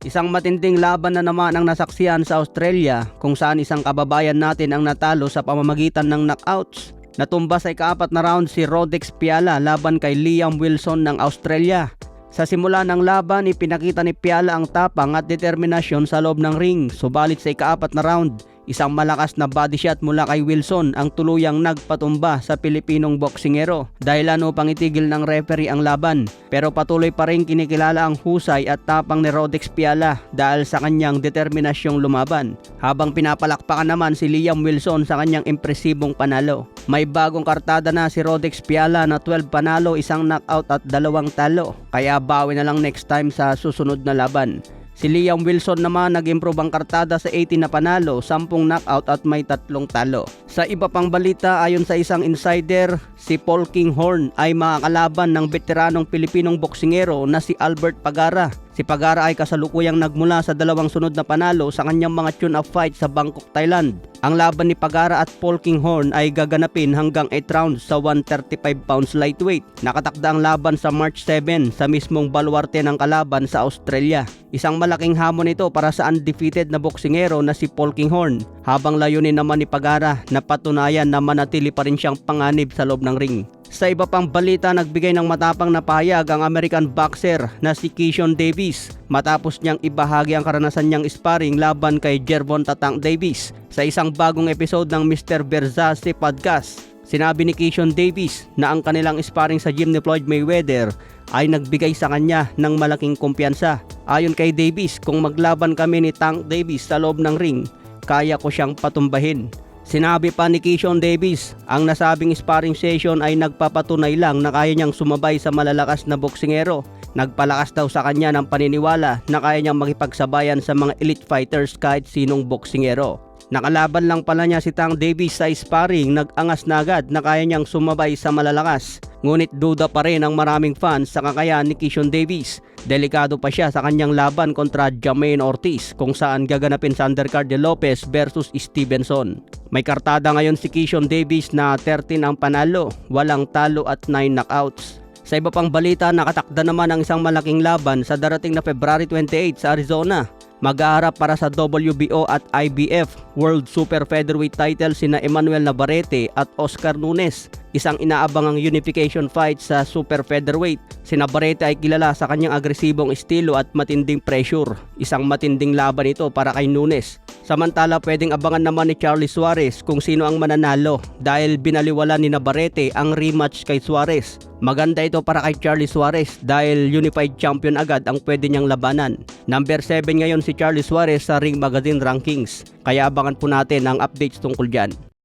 Isang matinding laban na naman ang nasaksihan sa Australia kung saan isang kababayan natin ang natalo sa pamamagitan ng knockouts. Natumba sa ika-4 na round si Rodex Piala laban kay Liam Wilson ng Australia. Sa simula ng laban, ipinakita ni Piala ang tapang at determinasyon sa loob ng ring. Subalit sa ika-4 na round, isang malakas na body shot mula kay Wilson ang tuluyang nagpatumba sa Pilipinong boksingero dahilan upang itigil ng referee ang laban. Pero patuloy pa rin kinikilala ang husay at tapang ni Rodex Piala dahil sa kanyang determinasyong lumaban. Habang pinapalakpakan naman si Liam Wilson sa kanyang impresibong panalo. May bagong kartada na si Rodex Piala na 12 panalo, isang knockout at 2 talo. Kaya bawi na lang next time sa susunod na laban. Si Liam Wilson naman nag-improve ang kartada sa 18 na panalo, 10 knockout at may 3 talo. Sa iba pang balita, ayon sa isang insider, si Paul Kinghorn ay makakalaban ng veteranong Pilipinong boksingero na si Albert Pagara. Si Pagara ay kasalukuyang nagmula sa 2 sunod na panalo sa kanyang mga tune-up fight sa Bangkok, Thailand. Ang laban ni Pagara at Paul Kinghorn ay gaganapin hanggang 8 rounds sa 135 pounds lightweight. Nakatakda ang laban sa March 7 sa mismong baluarte ng kalaban sa Australia. Isang malaking hamon ito para sa undefeated na boksingero na si Paul Kinghorn, habang layunin naman ni Pagara na patunayan na manatili pa rin siyang panganib sa loob ng ring. Sa iba pang balita, nagbigay ng matapang na pahayag ang American boxer na si Keyshawn Davis matapos niyang ibahagi ang karanasan niyang sparring laban kay Gervonta Tank Davis sa isang bagong episode ng Mr. Versace podcast. Sinabi ni Keyshawn Davis na ang kanilang sparring sa gym ni Floyd Mayweather ay nagbigay sa kanya ng malaking kumpiyansa. Ayon kay Davis, kung maglaban kami ni Tank Davis sa loob ng ring, kaya ko siyang patumbahin. Sinabi pa ni Keyshawn Davis, ang nasabing sparring session ay nagpapatunay lang na kaya niyang sumabay sa malalakas na boksingero. Nagpalakas daw sa kanya ng paniniwala na kaya niyang makipagsabayan sa mga elite fighters kahit sinong boksingero. Nakalaban lang pala niya si Tank Davis sa sparring, nag-angas na agad na kaya niyang sumabay sa malalakas. Ngunit duda pa rin ang maraming fans sa kakayahan ni Keyshawn Davis. Delikado pa siya sa kanyang laban kontra Jamaine Ortiz kung saan gaganapin sa undercard de Lopez versus Stevenson. May kartada ngayon si Keyshawn Davis na 13 ang panalo, walang talo at 9 knockouts. Sa iba pang balita, nakatakda naman ang isang malaking laban sa darating na February 28 sa Arizona. Mag-aharap para sa WBO at IBF World Super Featherweight title sina Emmanuel Navarrete at Oscar Nunes. Isang inaabangang unification fight sa Super Featherweight. Si Navarrete ay kilala sa kanyang agresibong estilo at matinding pressure. Isang matinding laban ito para kay Nunes. Samantala, pwedeng abangan naman ni Charlie Suarez kung sino ang mananalo dahil binaliwala ni Navarrete ang rematch kay Suarez. Maganda ito para kay Charlie Suarez dahil unified champion agad ang pwede niyang labanan. Number 7 ngayon si Charlie Suarez sa Ring Magazine rankings. Kaya abangan po natin ang updates tungkol dyan.